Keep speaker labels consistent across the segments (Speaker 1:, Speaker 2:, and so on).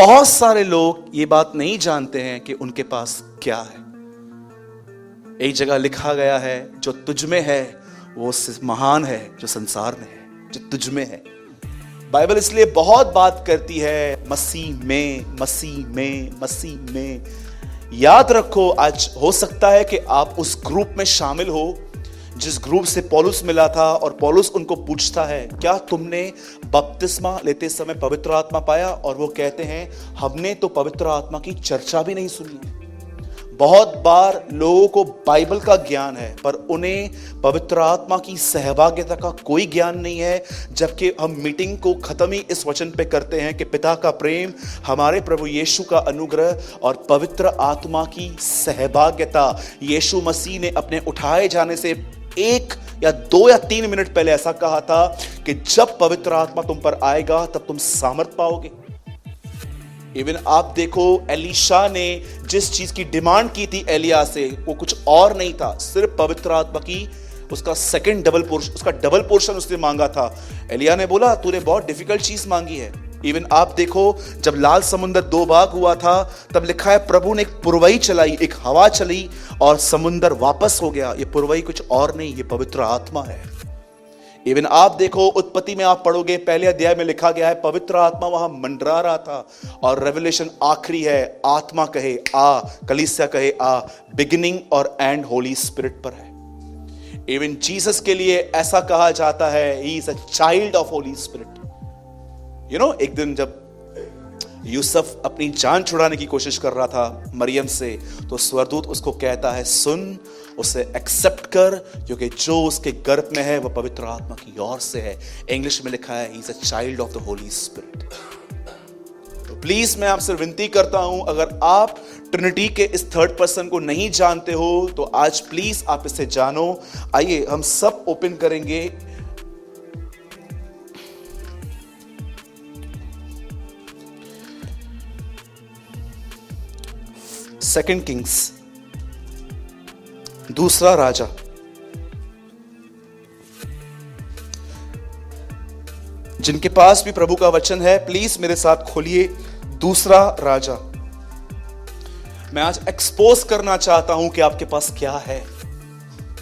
Speaker 1: बहुत सारे लोग ये बात नहीं जानते हैं कि उनके पास क्या है। एक जगह लिखा गया है, जो तुझ में है वो उससे महान है जो संसार में है, जो तुझ में है। बाइबल इसलिए बहुत बात करती है मसीह में, मसीह में, मसीह में। याद रखो, आज हो सकता है कि आप उस ग्रुप में शामिल हो जिस ग्रुप से पौलुस मिला था, और पौलुस उनको पूछता है, क्या तुमने बपतिस्मा लेते समय पवित्र आत्मा पाया? और वो कहते हैं, हमने तो पवित्र आत्मा की चर्चा भी नहीं सुनी। बहुत बार लोगों को बाइबल का ज्ञान है, पर उन्हें पवित्र आत्मा की सहभागिता का कोई ज्ञान नहीं है। जबकि हम मीटिंग को खत्म ही इस वचन पे करते हैं कि पिता का प्रेम, हमारे प्रभु यीशु का अनुग्रह और पवित्र आत्मा की सहभागिता। यीशु मसीह ने अपने उठाए जाने से 1 या 2 या 3 मिनट पहले ऐसा कहा था कि जब पवित्र आत्मा तुम पर आएगा तब तुम सामर्थ पाओगे। इवन आप देखो, एलीशा ने जिस चीज की डिमांड की थी एलिया से, वो कुछ और नहीं था, सिर्फ पवित्र आत्मा की उसका डबल पोर्शन उसने मांगा था। एलिया ने बोला, तूने बहुत डिफिकल्ट चीज मांगी है। इवन आप देखो, जब लाल समुद्र 2 भाग हुआ था, तब लिखा है प्रभु ने एक पुरवई चलाई, एक हवा चली और समुद्र वापस हो गया। ये पुरवई कुछ और नहीं, ये पवित्र आत्मा है। इवन आप देखो, उत्पत्ति में आप पढ़ोगे, पहले अध्याय में लिखा गया है पवित्र आत्मा वहां मंडरा रहा था। और रेवलेशन आखिरी है, आत्मा कहे आ, कलीसिया कहे आ, बिगिनिंग और एंड होली स्पिरिट पर है। इवन जीसस के लिए ऐसा कहा जाता है, he is a child of Holi spirit. एक दिन जब यूसुफ अपनी जान छुड़ाने की कोशिश कर रहा था मरियम से, तो स्वर्गदूत उसको कहता है, सुन, उसे एक्सेप्ट कर, क्योंकि जो उसके गर्भ में है वह पवित्र आत्मा की ओर से है। इंग्लिश में लिखा है, he is a child of the holy spirit. तो प्लीज मैं आपसे विनती करता हूं, अगर आप ट्रिनिटी के इस थर्ड पर्सन को नहीं जानते हो तो आज प्लीज आप इसे जानो। आइए हम सब ओपन करेंगे सेकंड किंग्स, दूसरा राजा। जिनके पास भी प्रभु का वचन है, प्लीज मेरे साथ खोलिए दूसरा राजा। मैं आज एक्सपोज करना चाहता हूं कि आपके पास क्या है।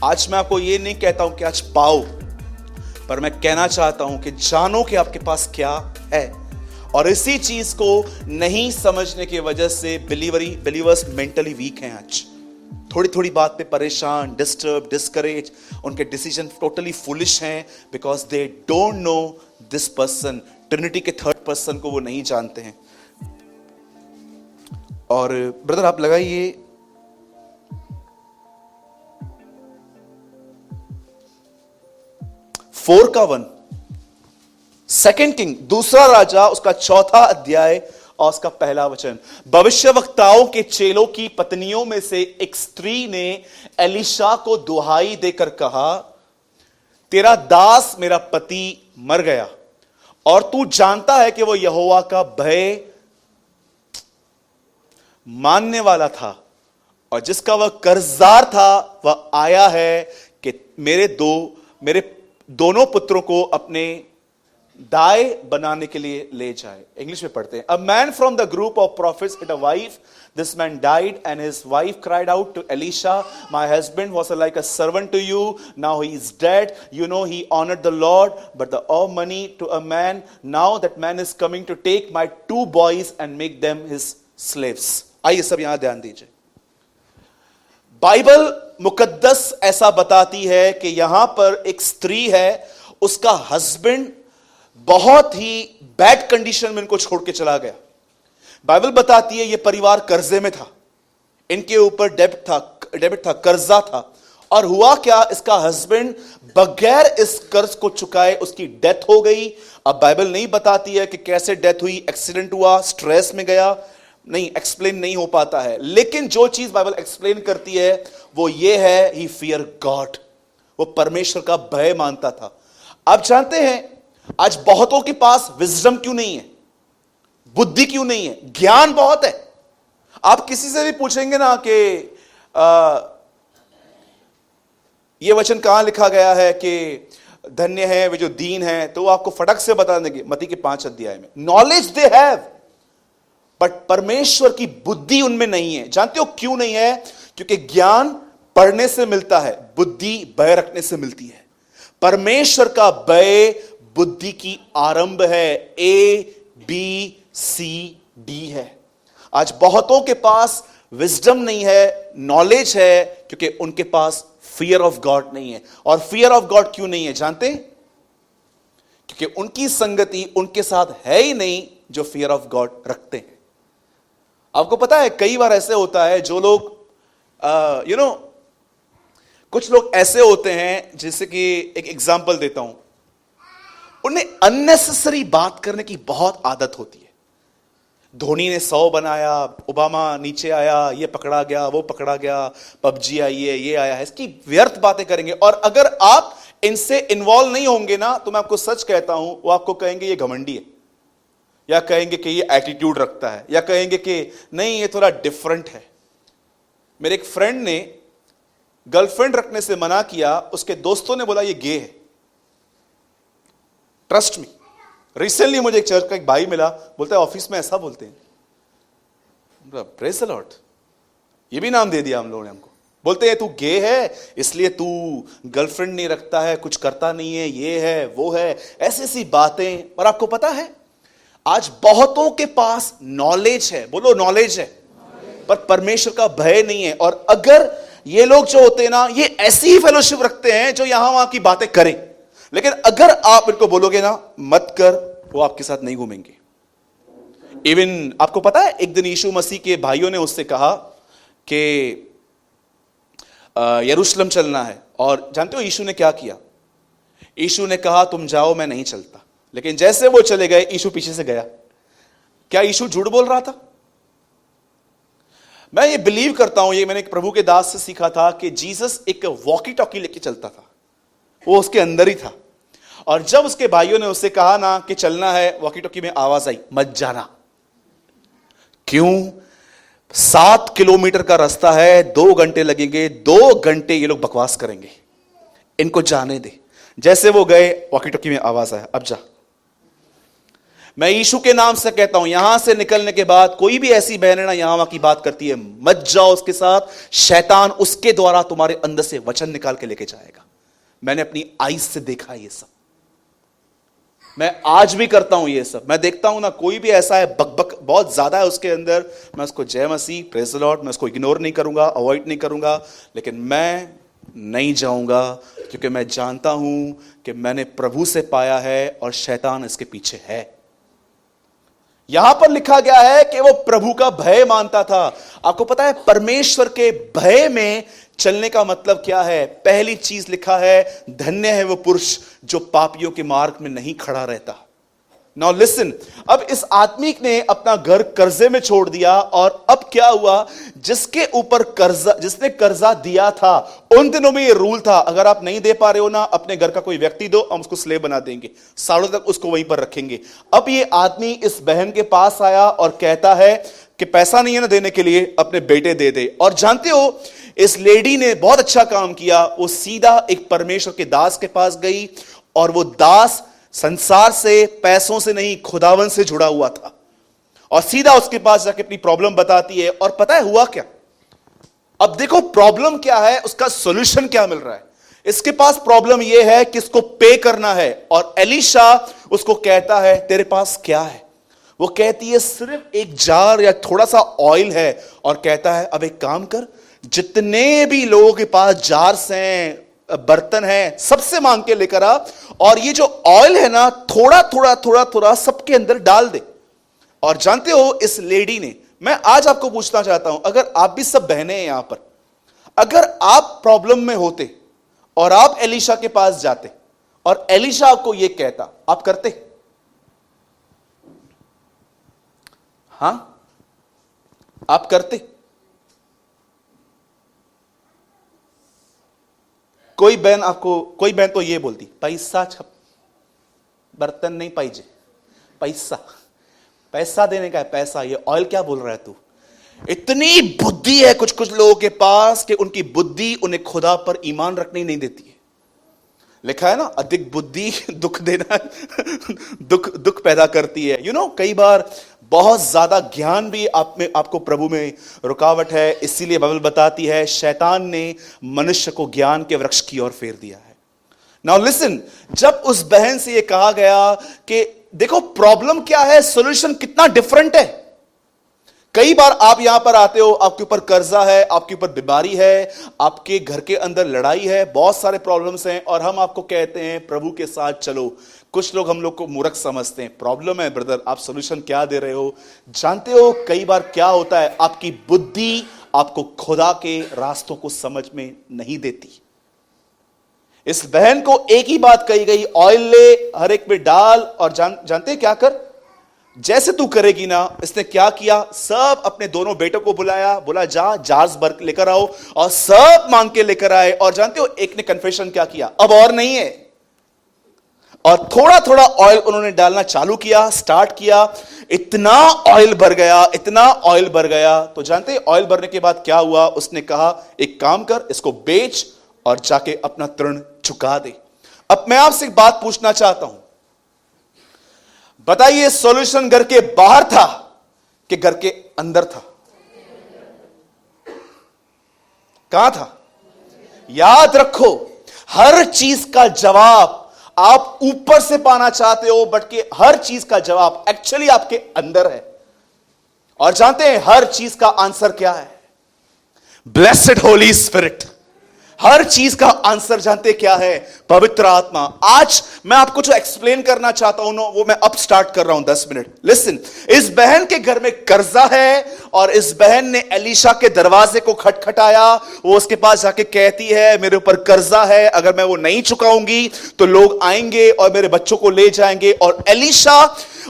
Speaker 1: आज मैं आपको यह नहीं कहता हूं कि आज पाओ, पर मैं कहना चाहता हूं कि जानो कि आपके पास क्या है। और इसी चीज को नहीं समझने की वजह से बिलीवर्स मेंटली वीक हैं। आज थोड़ी थोड़ी बात पे परेशान, डिस्टर्ब, डिस्करेज, उनके डिसीजन टोटली फुलिश हैं, because they don't know this person. Trinity के थर्ड पर्सन को वो नहीं जानते हैं। और ब्रदर आप लगाइए फोर का 1, सेकेंड किंग, दूसरा राजा, उसका 4था अध्याय और उसका पहला वचन। भविष्यवक्ताओं के चेलों की पत्नियों में से एक स्त्री ने एलीशा को दुहाई देकर कहा, तेरा दास मेरा पति मर गया और तू जानता है कि वो यहोवा का भय मानने वाला था और जिसका वह कर्जदार था, वह आया है कि मेरे दोनों पुत्रों को अपने दाए बनाने के लिए ले जाए। इंग्लिश में पढ़ते हैं, a man from the group of profits had a wife. This man died and his wife cried out to Elisha, my husband was like a servant to you, now he is dead. You know he honored the Lord, but the owe money to a man. Now that man is coming to take my 2 boys and make them his slaves. आइए सब यहां ध्यान दीजिए। Bible मुकद्दस ऐसा बताती है कि यहां पर एक स्त्री है, उसका हस्बैंड बहुत ही बैड कंडीशन में इनको छोड़ के चला गया। बाइबल बताती है ये परिवार कर्जे में था, इनके ऊपर डेबिट था, कर्जा था। और हुआ क्या, इसका हस्बैंड बगैर इस कर्ज को चुकाए उसकी डेथ हो गई। अब बाइबल नहीं बताती है कि कैसे डेथ हुई, एक्सीडेंट हुआ, स्ट्रेस में गया, नहीं, एक्सप्लेन नहीं हो पाता है। लेकिन जो चीज बाइबल एक्सप्लेन करती है वो ये है, ही फियर गॉड, वो परमेश्वर का भय मानता था। आप जानते हैं आज बहुतों के पास विजडम क्यों नहीं है, बुद्धि क्यों नहीं है? ज्ञान बहुत है। आप किसी से भी पूछेंगे ना कि यह वचन कहां लिखा गया है कि धन्य है वे जो दीन है, तो वो आपको फटक से बता देंगे मत्ती के 5 अध्याय में। नॉलेज दे हैव, बट परमेश्वर की बुद्धि उनमें नहीं है। जानते हो क्यों नहीं है? क्योंकि ज्ञान पढ़ने से मिलता है, बुद्धि भय रखने से मिलती है। परमेश्वर का भय बुद्धि की आरंभ है, ABCD है। आज बहुतों के पास विजडम नहीं है, नॉलेज है, क्योंकि उनके पास फियर ऑफ गॉड नहीं है। और फियर ऑफ गॉड क्यों नहीं है जानते? क्योंकि उनकी संगति उनके साथ है ही नहीं जो फियर ऑफ गॉड रखते हैं। आपको पता है कई बार ऐसे होता है, जो लोग कुछ लोग ऐसे होते हैं, जैसे कि एक एग्जांपल देता हूं, उन्हें अननेसेसरी बात करने की बहुत आदत होती है। धोनी ने 100 बनाया, ओबामा नीचे आया, ये पकड़ा गया, वो पकड़ा गया, पबजी आई है, ये आया है, इसकी व्यर्थ बातें करेंगे। और अगर आप इनसे इन्वॉल्व नहीं होंगे ना, तो मैं आपको सच कहता हूं, वो आपको कहेंगे ये घमंडी है, या कहेंगे कि ये एटीट्यूड रखता है, या कहेंगे कि नहीं ये थोड़ा डिफरेंट है। मेरे एक फ्रेंड ने गर्लफ्रेंड रखने से मना किया, उसके दोस्तों ने बोला ये गे है। ट्रस्ट मी, रिसेंटली मुझे एक चर्च का एक भाई मिला, बोलता है ऑफिस में ऐसा बोलते हैं। प्रेज द लॉर्ड, ये भी नाम दे दिया हम लोगों ने हमको। बोलते हैं तू गे है इसलिए तू गर्लफ्रेंड नहीं रखता है, कुछ करता नहीं है, ये है वो है, ऐसी ऐसी बातें। और आपको पता है आज बहुतों के पास नॉलेज है, बोलो नॉलेज है, पर परमेश्वर का भय नहीं है। और अगर ये लोग जो होते हैं ना, ये ऐसी ही फेलोशिप रखते हैं जो यहां वहां की बातें करें, लेकिन अगर आप इनको बोलोगे ना मत कर, वो आपके साथ नहीं घूमेंगे। इवन आपको पता है एक दिन यीशु मसीह के भाइयों ने उससे कहा कि यरूशलेम चलना है, और जानते हो यीशु ने क्या किया? यीशु ने कहा तुम जाओ, मैं नहीं चलता। लेकिन जैसे वो चले गए, यीशु पीछे से गया। क्या यीशु झूठ बोल रहा था? मैं ये बिलीव करता हूं, ये मैंने एक प्रभु के दास से सीखा था, कि जीसस एक वॉकी टॉकी लेके चलता था, वो उसके अंदर ही था। और जब उसके भाइयों ने उससे कहा ना कि चलना है, वॉकी टॉकी में आवाज आई मत जाना। क्यों? 7 किलोमीटर का रास्ता है, 2 घंटे लगेंगे, 2 घंटे ये लोग बकवास करेंगे, इनको जाने दे। जैसे वो गए, वॉकी टॉकी में आवाज आया अब जा। मैं यीशु के नाम से कहता हूं, यहां से निकलने के बाद कोई भी ऐसी बहन है ना यहां वहां की बात करती है, मत जाओ उसके साथ। शैतान उसके द्वारा तुम्हारे अंदर से वचन निकाल के लेके जाएगा। मैंने अपनी आईज से देखा ये सब, मैं आज भी करता हूं ये सब। मैं देखता हूं ना कोई भी ऐसा है बकबक बहुत ज्यादा है उसके अंदर, मैं उसको जय मसीह प्रेज द लॉर्ड, मैं उसको इग्नोर नहीं करूंगा, अवॉइड नहीं करूंगा, लेकिन मैं नहीं जाऊंगा, क्योंकि मैं जानता हूं कि मैंने प्रभु से पाया है और शैतान इसके पीछे है। यहां पर लिखा गया है कि वो प्रभु का भय मानता था। आपको पता है परमेश्वर के भय में चलने का मतलब क्या है? पहली चीज लिखा है, धन्य है वो पुरुष जो पापियों के मार्ग में नहीं खड़ा रहता। नाउ लिसन, अब इस आदमी ने अपना घर कर्जे में छोड़ दिया, और अब क्या हुआ? जिसके ऊपर कर्जा, जिसने कर्जा दिया था, उन दिनों में ये रूल था, अगर आप नहीं दे पा रहे हो ना, अपने घर का कोई व्यक्ति दो, हम उसको स्लेव बना देंगे, सालों तक उसको वहीं पर रखेंगे। अब ये आदमी इस बहन के पास आया और कहता है कि पैसा नहीं है ना देने के लिए, अपने बेटे दे दे। और जानते हो इस लेडी ने बहुत अच्छा काम किया, वो सीधा एक परमेश्वर के दास के पास गई, और वो दास संसार से, पैसों से नहीं, खुदावन से जुड़ा हुआ था, और सीधा उसके पास जाके अपनी प्रॉब्लम बताती है। और पता है हुआ क्या? अब देखो प्रॉब्लम क्या है, उसका सॉल्यूशन क्या मिल रहा है। इसके पास प्रॉब्लम यह है कि इसको पे करना है, और एलिशा उसको कहता है तेरे पास क्या है? वो कहती है सिर्फ एक जार या थोड़ा सा ऑयल है, और कहता है अब एक काम कर, जितने भी लोगों के पास जार्स हैं, बर्तन है, सबसे मांग के लेकर आ, और ये जो ऑयल है ना थोड़ा थोड़ा थोड़ा थोड़ा सबके अंदर डाल दे। और जानते हो इस लेडी ने, मैं आज आपको पूछना चाहता हूं, अगर आप भी सब बहनें हैं यहां पर, अगर आप प्रॉब्लम में होते और आप एलिशा के पास जाते और एलिशा आपको यह कहता, आप करते? हां, आप करते? कोई बहन तो ये बोलती पैसा छप, बर्तन नहीं पाइजे, पैसा, पैसा देने का है, पैसा। ये ऑयल क्या बोल रहा है तू? इतनी बुद्धि है कुछ कुछ लोगों के पास कि उनकी बुद्धि उन्हें खुदा पर ईमान रखने ही नहीं देती है। लिखा है ना, अधिक बुद्धि दुख देना दुख पैदा करती है। कई बार बहुत ज्यादा ज्ञान भी आप में, आपको प्रभु में रुकावट है। इसीलिए बाइबल बताती है शैतान ने मनुष्य को ज्ञान के वृक्ष की ओर फेर दिया है। नाउ लिसन, जब उस बहन से यह कहा गया कि देखो प्रॉब्लम क्या है, सॉल्यूशन कितना डिफरेंट है। कई बार आप यहां पर आते हो, आपके ऊपर कर्जा है, आपके ऊपर बीमारी है, आपके घर के अंदर लड़ाई है, बहुत सारे प्रॉब्लम्स हैं, और हम आपको कहते हैं प्रभु के साथ चलो। कुछ लोग हम लोग को मूर्ख समझते हैं। प्रॉब्लम है ब्रदर, आप सॉल्यूशन क्या दे रहे हो? जानते हो कई बार क्या होता है, आपकी बुद्धि आपको खुदा के रास्तों को समझ में नहीं देती। इस बहन को एक ही बात कही गई, ऑयल ले, हर एक में डाल, और जानते हैं क्या कर, जैसे तू करेगी ना। इसने क्या किया, सब अपने दोनों बेटों को बुलाया, बोला जा जार्स भर लेकर आओ, और सब मांग के लेकर आए। और जानते हो एक ने कन्फेशन क्या किया, अब और नहीं है, और थोड़ा थोड़ा ऑयल उन्होंने डालना चालू किया, स्टार्ट किया। इतना ऑयल भर गया, इतना ऑयल भर गया। तो जानते हैं ऑयल भरने के बाद क्या हुआ, उसने कहा एक काम कर, इसको बेच और जाके अपना ऋण चुका दे। अब मैं आपसे एक बात पूछना चाहता हूं, बताइए सॉल्यूशन घर के बाहर था कि घर के अंदर था? कहां था? याद रखो, हर चीज का जवाब आप ऊपर से पाना चाहते हो, बट कि हर चीज का जवाब एक्चुअली आपके अंदर है। और जानते हैं हर चीज का आंसर क्या है? Blessed Holi spirit. हर चीज का आंसर जानते क्या है? पवित्र आत्मा। आज मैं आपको जो एक्सप्लेन करना चाहता हूं ना, वो मैं अब स्टार्ट कर रहा हूं 10 मिनट। लिसन, इस बहन के घर में कर्जा है, और इस बहन ने एलीशा के दरवाजे को खटखटाया। वो उसके पास जाके कहती है मेरे ऊपर कर्जा है, अगर मैं वो नहीं चुकाऊंगी तो लोग आएंगे और मेरे बच्चों को ले जाएंगे। और एलीशा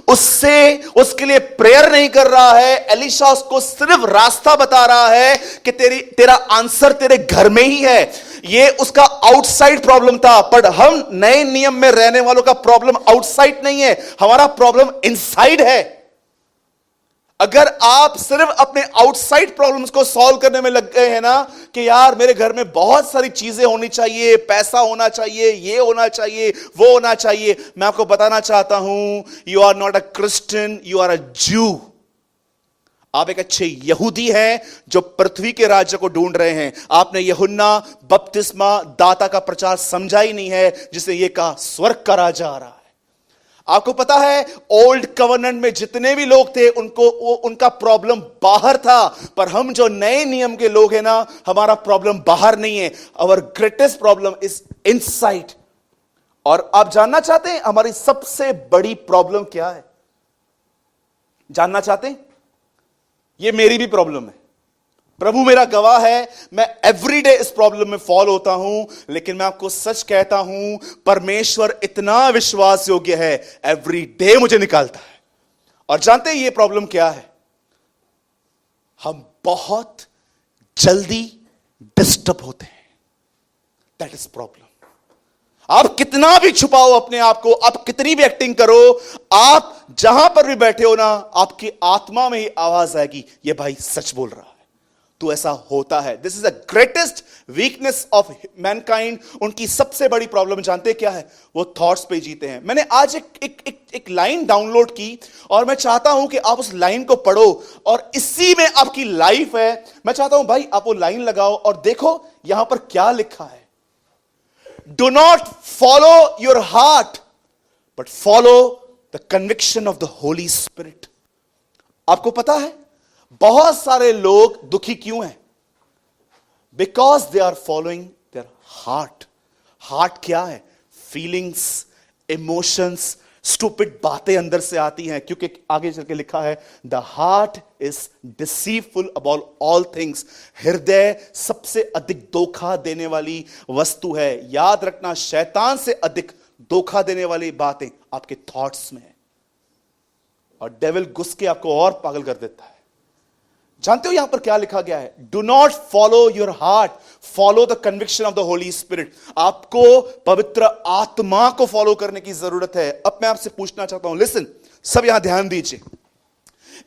Speaker 1: उसके लिए प्रेयर नहीं कर रहा है, एलीशा उसको सिर्फ रास्ता बता रहा है कि तेरा आंसर तेरे घर में ही है। ये उसका आउटसाइड प्रॉब्लम था, पर हम नए नियम में रहने वालों का प्रॉब्लम आउटसाइड नहीं है, हमारा प्रॉब्लम इनसाइड है। अगर आप सिर्फ अपने आउटसाइड प्रॉब्लम्स को सॉल्व करने में लग गए हैं ना, कि यार मेरे घर में बहुत सारी चीजें होनी चाहिए, पैसा होना चाहिए, ये होना चाहिए, वो होना चाहिए, मैं आपको बताना चाहता हूं, you are not a Christian, you are a Jew. आप एक अच्छे यहूदी हैं जो पृथ्वी के राज्य को ढूंढ रहे हैं। आपने यूहन्ना बपतिस्मा दाता का प्रचार समझा ही नहीं है, जिसे यह कहा स्वर्ग का राजा आ रहा है। आपको पता है ओल्ड कवर्नेंट में जितने भी लोग थे उनका प्रॉब्लम बाहर था, पर हम जो नए नियम के लोग हैं ना, हमारा प्रॉब्लम बाहर नहीं है, our greatest problem is inside. और आप जानना चाहते हैं हमारी सबसे बड़ी प्रॉब्लम क्या है? जानना चाहते हैं? ये मेरी भी प्रॉब्लम है, प्रभु मेरा गवाह है, मैं एवरीडे इस प्रॉब्लम में फॉल होता हूं। लेकिन मैं आपको सच कहता हूं, परमेश्वर इतना विश्वास योग्य है, एवरीडे मुझे निकालता है। और जानते हैं ये प्रॉब्लम क्या है? हम बहुत जल्दी डिस्टर्ब होते हैं, दैट इज प्रॉब्लम। आप कितना भी छुपाओ अपने आप को, आप कितनी भी एक्टिंग करो, आप जहां पर भी बैठे हो ना, आपकी आत्मा में ही आवाज आएगी, ये भाई सच बोल रहा है, तो ऐसा होता है। This is the greatest weakness of Mankind. उनकी सबसे बड़ी प्रॉब्लम जानते क्या है? वो थॉट्स पे जीते हैं। मैंने आज एक लाइन डाउनलोड की, और मैं चाहता हूं कि आप उस लाइन को पढ़ो, और इसी में आपकी लाइफ है। मैं चाहता हूं भाई आप वो लाइन लगाओ और देखो यहां पर क्या लिखा है। Do not follow your heart, but follow the conviction of the holy spirit. आपको पता है बहुत सारे लोग दुखी क्यों हैं? Because they are following their heart. Heart क्या है? फीलिंग्स, इमोशंस, स्टूपिड बातें अंदर से आती हैं, क्योंकि आगे चल के लिखा है the heart is deceitful about all things. हृदय सबसे अधिक धोखा देने वाली वस्तु है। याद रखना, शैतान से अधिक धोखा देने वाली बातें आपके थॉट्स में है, और डेविल घुस के आपको और पागल कर देता है। जानते हो यहां पर क्या लिखा गया है? Do not follow your heart, follow the conviction of the holy spirit. आपको पवित्र आत्मा को फॉलो करने की जरूरत है। अब मैं आपसे पूछना चाहता हूं, लिसन, सब यहां ध्यान दीजिए।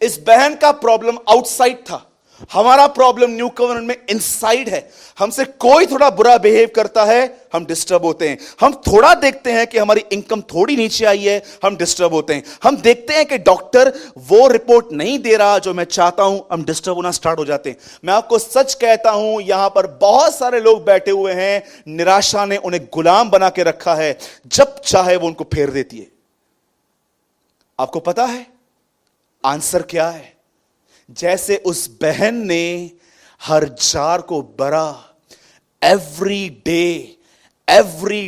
Speaker 1: इस बहन का प्रॉब्लम आउटसाइड था, हमारा प्रॉब्लम न्यू कवनेंट में इनसाइड है। हमसे कोई थोड़ा बुरा बिहेव करता है, हम डिस्टर्ब होते हैं। हम थोड़ा देखते हैं कि हमारी इनकम थोड़ी नीचे आई है, हम डिस्टर्ब होते हैं। हम देखते हैं कि डॉक्टर वो रिपोर्ट नहीं दे रहा जो मैं चाहता हूं, हम डिस्टर्ब होना स्टार्ट हो जाते हैं। मैं आपको सच कहता हूं, यहां पर बहुत सारे लोग बैठे हुए हैं, निराशा ने उन्हें गुलाम बना के रखा है, जब चाहे वो उनको फेर देती है। आपको पता है आंसर क्या है? जैसे उस बहन ने हर जार को भरा, एवरी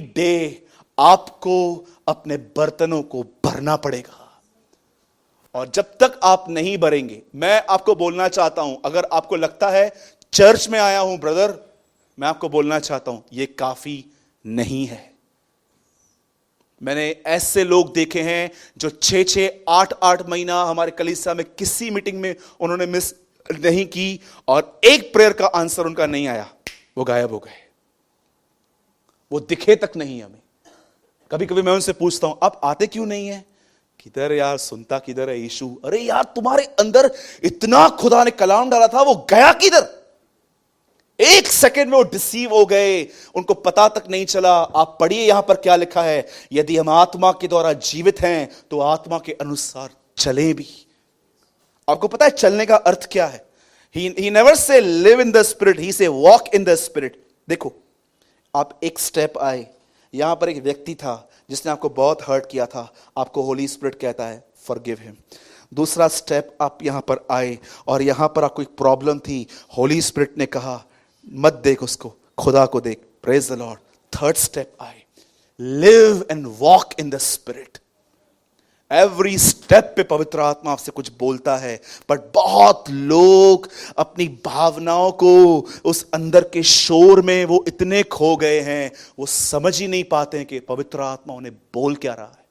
Speaker 1: डे आपको अपने बर्तनों को भरना पड़ेगा। और जब तक आप नहीं भरेंगे, मैं आपको बोलना चाहता हूं, अगर आपको लगता है चर्च में आया हूं ब्रदर, मैं आपको बोलना चाहता हूं यह काफी नहीं है। मैंने ऐसे लोग देखे हैं जो 6-6, 8-8 महीना हमारे कलीसिया में किसी मीटिंग में उन्होंने मिस नहीं की, और एक प्रेयर का आंसर उनका नहीं आया, वो गायब हो गए, वो दिखे तक नहीं हमें। कभी कभी मैं उनसे पूछता हूं आप आते क्यों नहीं है? किधर यार, सुनता किधर है यीशु? अरे यार तुम्हारे अंदर इतना खुदा ने कलाम डाला था, वो गया किधर? एक सेकंड में वो डिसीव हो गए, उनको पता तक नहीं चला। आप पढ़िए यहां पर क्या लिखा है, यदि हम आत्मा के द्वारा जीवित हैं तो आत्मा के अनुसार चले भी। आपको पता है चलने का अर्थ क्या है? He never say live in the spirit, he say walk in the spirit. देखो, आप एक स्टेप आए, यहां पर एक व्यक्ति था जिसने आपको बहुत हर्ट किया था, आपको होली स्पिरिट कहता है फॉरगिव हिम। दूसरा स्टेप आप यहां पर आए और यहां पर आपको एक प्रॉब्लम थी, होली स्पिरिट ने कहा मत देख उसको, खुदा को देख, praise the lord. Third step आए, live and walk in the spirit. Every step पे पवित्र आत्मा आपसे कुछ बोलता है, बट बहुत लोग अपनी भावनाओं को, उस अंदर के शोर में वो इतने खो गए हैं, वो समझ ही नहीं पाते हैं कि पवित्र आत्मा उन्हें बोल क्या रहा है।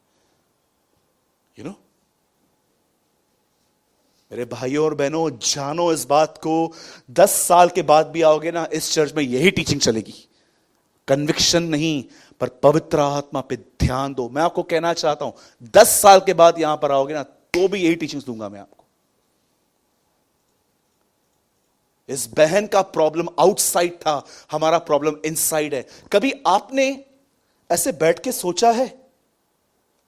Speaker 1: यू नो, मेरे भाइयों और बहनों, जानो इस बात को, 10 साल के बाद भी आओगे ना, इस चर्च में यही टीचिंग चलेगी। कन्विक्शन नहीं, पर पवित्र आत्मा पे ध्यान दो। मैं आपको कहना चाहता हूं 10 साल के बाद यहां पर आओगे ना, तो भी यही टीचिंग दूंगा मैं आपको। इस बहन का प्रॉब्लम आउटसाइड था, हमारा प्रॉब्लम इनसाइड है। कभी आपने ऐसे बैठ के सोचा है?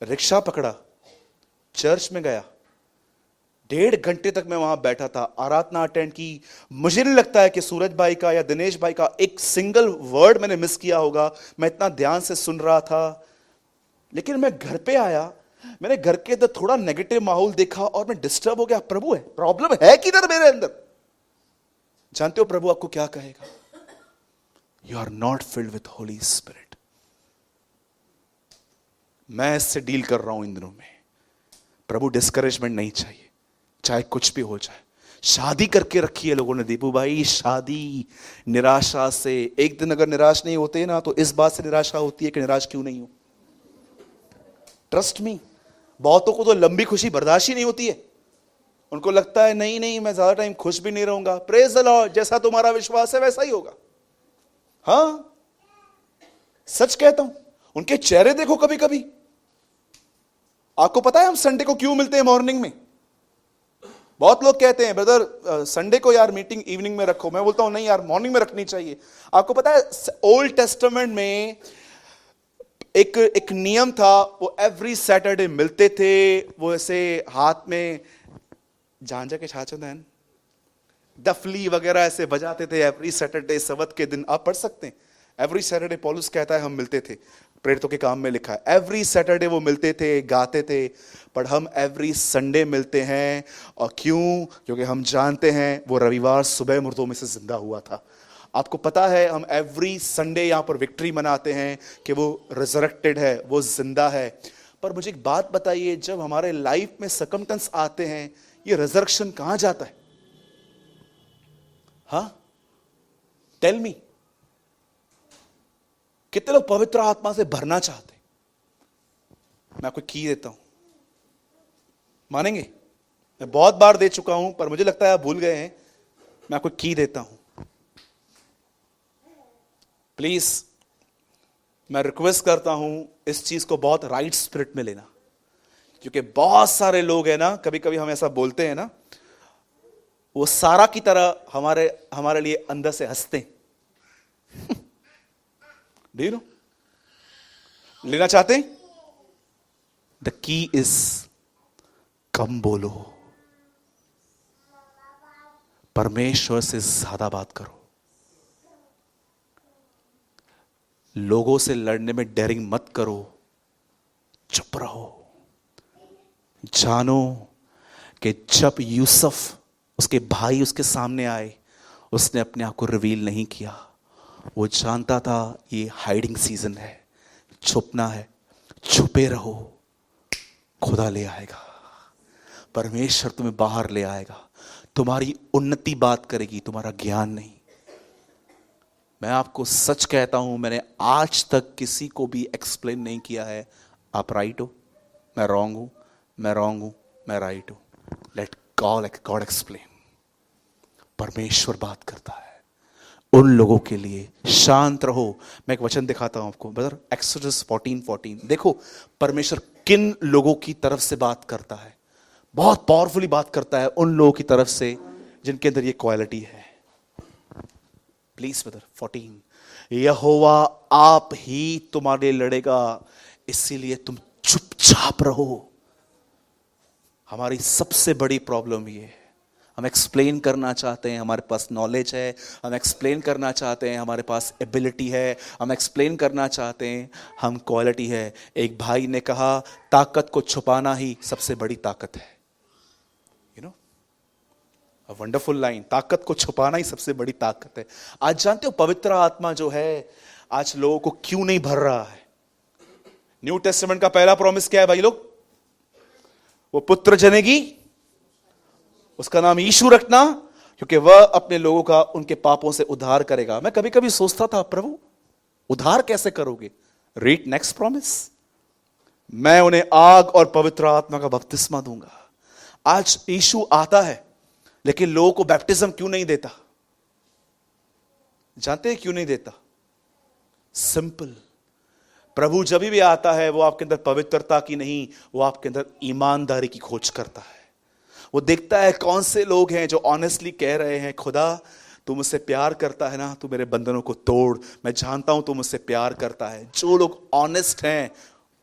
Speaker 1: रिक्शा पकड़ा, चर्च में गया, 1.5 घंटे तक मैं वहां बैठा था, आराधना अटेंड की। मुझे नहीं लगता है कि सूरज भाई का या दिनेश भाई का एक सिंगल वर्ड मैंने मिस किया होगा। मैं इतना ध्यान से सुन रहा था। लेकिन मैं घर पे आया, मैंने घर के अंदर थोड़ा नेगेटिव माहौल देखा और मैं डिस्टर्ब हो गया। प्रभु है, प्रॉब्लम है किधर मेरे अंदर? जानते हो प्रभु आपको क्या कहेगा? You are not filled with holy spirit. मैं इससे डील कर रहा हूं इन दिनों में। प्रभु डिस्करेजमेंट नहीं चाहिए, चाहे कुछ भी हो जाए। शादी करके रखी है लोगों ने दीपू भाई, शादी निराशा से। एक दिन अगर निराश नहीं होते ना, तो इस बात से निराशा होती है कि निराश क्यों नहीं हो। ट्रस्ट मी, बहुतों को तो लंबी खुशी बर्दाश्त ही नहीं होती है। उनको लगता है नहीं नहीं, मैं ज्यादा टाइम खुश भी नहीं रहूंगा। प्रेज द लॉर्ड, जैसा तुम्हारा विश्वास है वैसा ही होगा। हां, सच कहता हूं, उनके चेहरे देखो कभी कभी। आपको पता है हम संडे को क्यों मिलते हैं मॉर्निंग में? बहुत लोग कहते हैं ब्रदर संडे को यार मीटिंग इवनिंग में रखो। मैं बोलता हूं नहीं यार, मॉर्निंग में रखनी चाहिए। आपको पता है ओल्ड टेस्टामेंट में एक नियम था, वो एवरी सैटरडे मिलते थे। वो ऐसे हाथ में झांझा के छाछन डफली वगैरह ऐसे बजाते थे एवरी सैटरडे, सबत के दिन। आप पढ़ सकते हैं, एवरी सैटरडे पौलुस कहता है हम मिलते थे। प्रेरितों के काम में लिखा है एवरी सैटरडे वो मिलते थे, गाते थे। पर हम एवरी संडे मिलते हैं। और क्यों? क्योंकि हम जानते हैं वो रविवार सुबह मुर्दों में से जिंदा हुआ था। आपको पता है हम एवरी संडे यहां पर विक्ट्री मनाते हैं कि वो रिजरेक्टेड है, वो जिंदा है। पर मुझे एक बात बताइए, जब हमारे लाइफ में सर्कमस्टेंस आते हैं, ये रिजरेक्शन कहां जाता है? हाँ, टेल मी। कितने लोग पवित्र आत्मा से भरना चाहते? मैं आपको की देता हूं, मानेंगे? मैं बहुत बार दे चुका हूं, पर मुझे लगता है आप भूल गए हैं। मैं आपको की देता हूं। प्लीज, मैं रिक्वेस्ट करता हूं इस चीज को बहुत राइट स्पिरिट में लेना। क्योंकि बहुत सारे लोग हैं ना, कभी कभी हम ऐसा बोलते हैं ना, वो सारा की तरह हमारे हमारे लिए अंदर से हंसते हैं। Do you know? लेना चाहते हैं? द की इज कम बोलो, परमेश्वर से ज्यादा बात करो। लोगों से लड़ने में डेयरिंग मत करो, चुप रहो। जानो कि जब यूसुफ, उसके भाई उसके सामने आए, उसने अपने आप को रिवील नहीं किया। वो जानता था ये हाइडिंग सीजन है, छुपना है। छुपे रहो, खुदा ले आएगा, परमेश्वर तुम्हें बाहर ले आएगा। तुम्हारी उन्नति बात करेगी, तुम्हारा ज्ञान नहीं। मैं आपको सच कहता हूं, मैंने आज तक किसी को भी एक्सप्लेन नहीं किया है आप राइट हो, मैं रॉन्ग हूं, मैं रॉन्ग हूं, मैं राइट हूं। Let God explain. परमेश्वर बात करता है उन लोगों के लिए। शांत रहो। मैं एक वचन दिखाता हूं आपको, ब्रदर, एक्सोडस 14:14। देखो परमेश्वर किन लोगों की तरफ से बात करता है। बहुत पावरफुली बात करता है उन लोगों की तरफ से जिनके अंदर ये क्वालिटी है। Please brother, 14। यहोवा आप ही तुम्हारे लिए लड़ेगा, इसीलिए तुम चुपचाप रहो। हमारी सबसे बड़ी प्रॉब्लम ये है, हम एक्सप्लेन करना चाहते हैं, हमारे पास नॉलेज है, हम एक्सप्लेन करना चाहते हैं, हमारे पास एबिलिटी है, हम एक्सप्लेन करना चाहते हैं, हम क्वालिटी है। एक भाई ने कहा ताकत को छुपाना ही सबसे बड़ी ताकत है। You know, a wonderful line, ताकत को छुपाना ही सबसे बड़ी ताकत है। आज जानते हो पवित्र आत्मा जो है आज लोगों को क्यों नहीं भर रहा है? न्यू टेस्टामेंट का पहला प्रॉमिस क्या है भाई लोग? वो पुत्र जनेगी, उसका नाम यीशु रखना, क्योंकि वह अपने लोगों का उनके पापों से उद्धार करेगा। मैं कभी कभी सोचता था, प्रभु उद्धार कैसे करोगे? रीड नेक्स्ट प्रॉमिस, मैं उन्हें आग और पवित्र आत्मा का बपतिस्मा दूंगा। आज यीशु आता है, लेकिन लोगों को बैप्टिज्म क्यों नहीं देता? जानते हैं क्यों नहीं देता? सिंपल, प्रभु जब भी आता है वो आपके अंदर पवित्रता की नहीं, वो आपके अंदर ईमानदारी की खोज करता है। वो देखता है कौन से लोग हैं जो ऑनेस्टली कह रहे हैं, खुदा तू मुझसे प्यार करता है ना, तू मेरे बंधनों को तोड़, मैं जानता हूं तू मुझसे प्यार करता है। जो लोग ऑनेस्ट हैं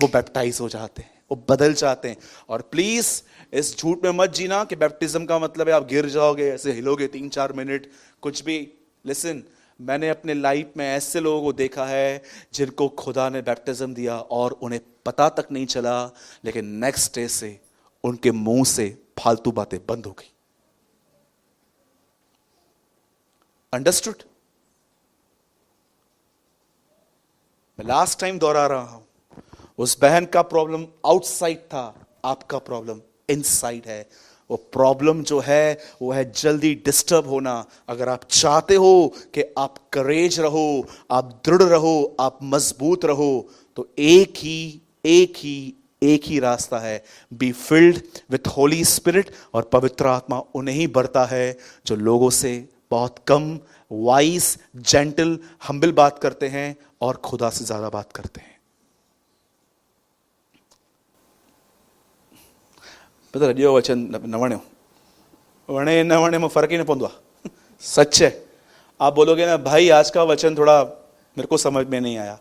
Speaker 1: वो बैप्टाइज हो जाते हैं, वो बदल जाते हैं। और प्लीज इस झूठ में मत जीना कि बैप्टिज्म का मतलब है आप गिर जाओगे, ऐसे हिलोगे 3-4 मिनट, कुछ भी। लिसन, मैंने अपने लाइफ में ऐसे लोगों को देखा है जिनको खुदा ने बैप्टिज्म दिया और उन्हें पता तक नहीं चला, लेकिन नेक्स्ट डे से उनके मुंह से फालतू बातें बंद हो गई। अंडरस्टूड? मैं लास्ट टाइम दोहरा रहा हूं, उस बहन का प्रॉब्लम आउटसाइड था, आपका प्रॉब्लम इनसाइड है। वो प्रॉब्लम जो है वो है जल्दी डिस्टर्ब होना। अगर आप चाहते हो कि आप करेज रहो, आप दृढ़ रहो, आप मजबूत रहो, तो एक ही रास्ता है, be filled with holy spirit. और पवित्र आत्मा उन्हें ही भरता है जो लोगों से बहुत कम वाइस, जेंटल, हम्बल बात करते हैं और खुदा से ज्यादा बात करते हैं। पता रजियो वचन न वणे न वणे में फर्क ही नहीं पौंदो। सच है। आप बोलोगे ना भाई आज का वचन थोड़ा मेरे को समझ में नहीं आया,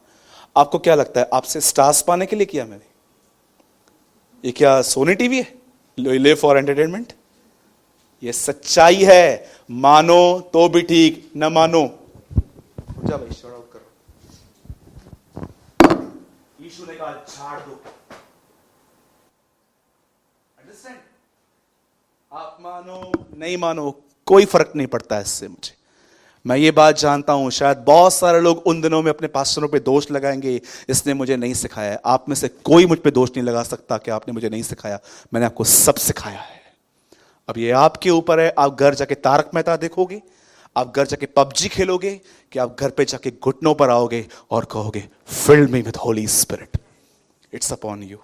Speaker 1: आपको क्या लगता है आपसे स्टार्स पाने के लिए किया मैंने? ये क्या सोनी टीवी है? Live for entertainment? ये सच्चाई है, मानो तो भी ठीक, न मानो जा भाई, शट आउट करो। यीशु ने कहा झाड़ दो। अंडरस्टैंड? आप मानो नहीं मानो कोई फर्क नहीं पड़ता है इससे मुझे। मैं ये बात जानता हूं, शायद बहुत सारे लोग उन दिनों में अपने पास्टरों पे दोष लगाएंगे, इसने मुझे नहीं सिखाया। आप में से कोई मुझ पे दोष नहीं लगा सकता कि आपने मुझे नहीं सिखाया। मैंने आपको सब सिखाया है। अब ये आपके ऊपर है, आप घर जाके तारक मेहता देखोगे, आप घर जाके पबजी खेलोगे, कि आप घर पे जाके घुटनों पर आओगे और कहोगे fill me with holy spirit. It's upon you.